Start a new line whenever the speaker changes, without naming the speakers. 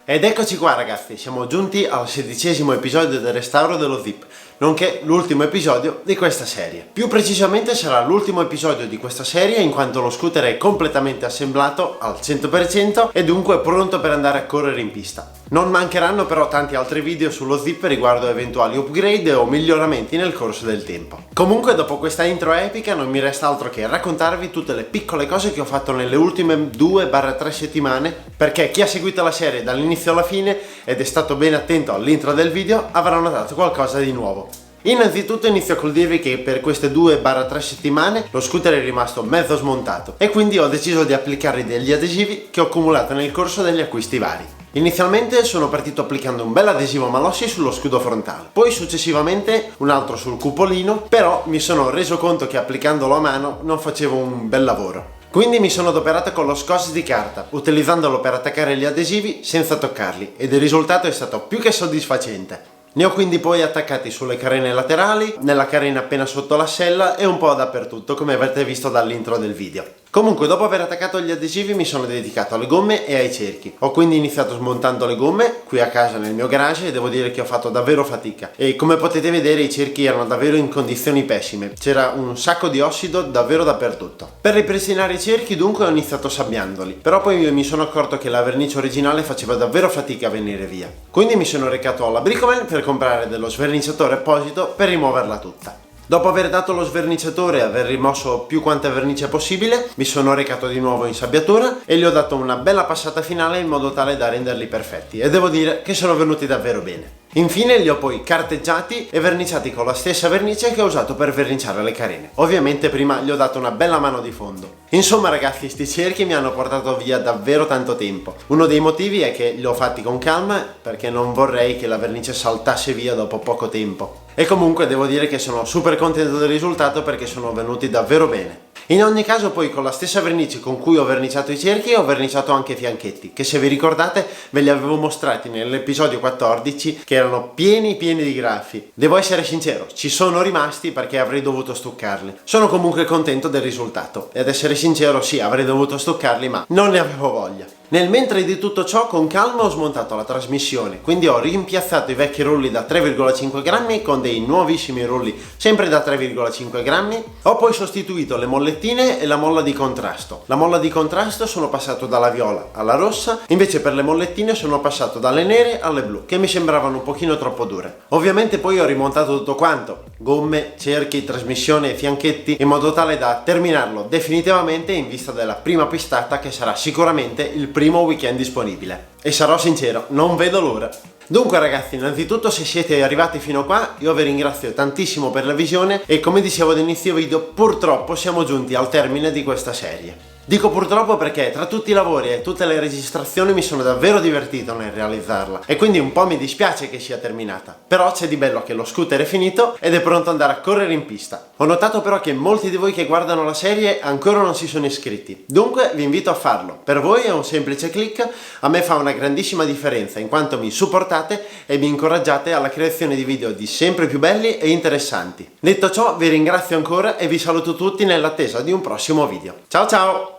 Ed eccoci qua ragazzi, siamo giunti al 16° episodio del restauro dello Zip, nonché l'ultimo episodio di questa serie. Più precisamente sarà l'ultimo episodio di questa serie in quanto lo scooter è completamente assemblato al 100% e dunque pronto per andare a correre in pista. Non mancheranno però tanti altri video sullo Zip riguardo eventuali upgrade o miglioramenti nel corso del tempo. Comunque dopo questa intro epica non mi resta altro che raccontarvi tutte le piccole cose che ho fatto nelle ultime 2-3 settimane, perché chi ha seguito la serie dall'inizio alla fine ed è stato ben attento all'intro del video avrà notato qualcosa di nuovo. Innanzitutto inizio col dirvi che per queste 2-3 settimane lo scooter è rimasto mezzo smontato e quindi ho deciso di applicare degli adesivi che ho accumulato nel corso degli acquisti vari. Inizialmente sono partito applicando un bel adesivo Malossi sullo scudo frontale, poi successivamente un altro sul cupolino, però mi sono reso conto che applicandolo a mano non facevo un bel lavoro. Quindi mi sono adoperato con lo scotch di carta, utilizzandolo per attaccare gli adesivi senza toccarli, ed il risultato è stato più che soddisfacente. Ne ho quindi poi attaccati sulle carene laterali, nella carena appena sotto l'ascella e un po' dappertutto, come avete visto dall'intro del video. Comunque, dopo aver attaccato gli adesivi mi sono dedicato alle gomme e ai cerchi. Ho quindi iniziato smontando le gomme qui a casa nel mio garage e devo dire che ho fatto davvero fatica. E come potete vedere i cerchi erano davvero in condizioni pessime, c'era un sacco di ossido davvero dappertutto. Per ripristinare i cerchi dunque ho iniziato sabbiandoli, però poi mi sono accorto che la vernice originale faceva davvero fatica a venire via. Quindi mi sono recato alla Bricoman per comprare dello sverniciatore apposito per rimuoverla tutta. Dopo aver dato lo sverniciatore e aver rimosso più quanta vernice possibile, mi sono recato di nuovo in sabbiatura e gli ho dato una bella passata finale in modo tale da renderli perfetti e devo dire che sono venuti davvero bene. Infine li ho poi carteggiati e verniciati con la stessa vernice che ho usato per verniciare le carene. Ovviamente prima gli ho dato una bella mano di fondo. Insomma ragazzi, sti cerchi mi hanno portato via davvero tanto tempo. Uno dei motivi è che li ho fatti con calma perché non vorrei che la vernice saltasse via dopo poco tempo. E comunque devo dire che sono super contento del risultato perché sono venuti davvero bene. In ogni caso poi con la stessa vernice con cui ho verniciato i cerchi ho verniciato anche i fianchetti, che se vi ricordate ve li avevo mostrati nell'episodio 14 che erano pieni di graffi. Devo essere sincero, ci sono rimasti perché avrei dovuto stuccarli. Sono comunque contento del risultato ed essere sincero sì, avrei dovuto stuccarli ma non ne avevo voglia. Nel mentre di tutto ciò con calma ho smontato la trasmissione, quindi ho rimpiazzato i vecchi rulli da 3,5 grammi con dei nuovissimi rulli sempre da 3,5 grammi. Ho poi sostituito le mollettine e la molla di contrasto. La molla di contrasto sono passato dalla viola alla rossa, invece per le mollettine sono passato dalle nere alle blu, che mi sembravano un pochino troppo dure. Ovviamente poi ho rimontato tutto quanto, gomme, cerchi, trasmissione e fianchetti, in modo tale da terminarlo definitivamente in vista della prima pistata che sarà sicuramente il primo weekend disponibile. E sarò sincero, non vedo l'ora. Dunque ragazzi, innanzitutto se siete arrivati fino qua io vi ringrazio tantissimo per la visione e come dicevo all'inizio video purtroppo siamo giunti al termine di questa serie. Dico purtroppo perché tra tutti i lavori e tutte le registrazioni mi sono davvero divertito nel realizzarla e quindi un po' mi dispiace che sia terminata. Però c'è di bello che lo scooter è finito ed è pronto ad andare a correre in pista. Ho notato però che molti di voi che guardano la serie ancora non si sono iscritti, dunque vi invito a farlo. Per voi è un semplice click, a me fa una grandissima differenza in quanto mi supportate e mi incoraggiate alla creazione di video di sempre più belli e interessanti. Detto ciò vi ringrazio ancora e vi saluto tutti nell'attesa di un prossimo video. Ciao ciao!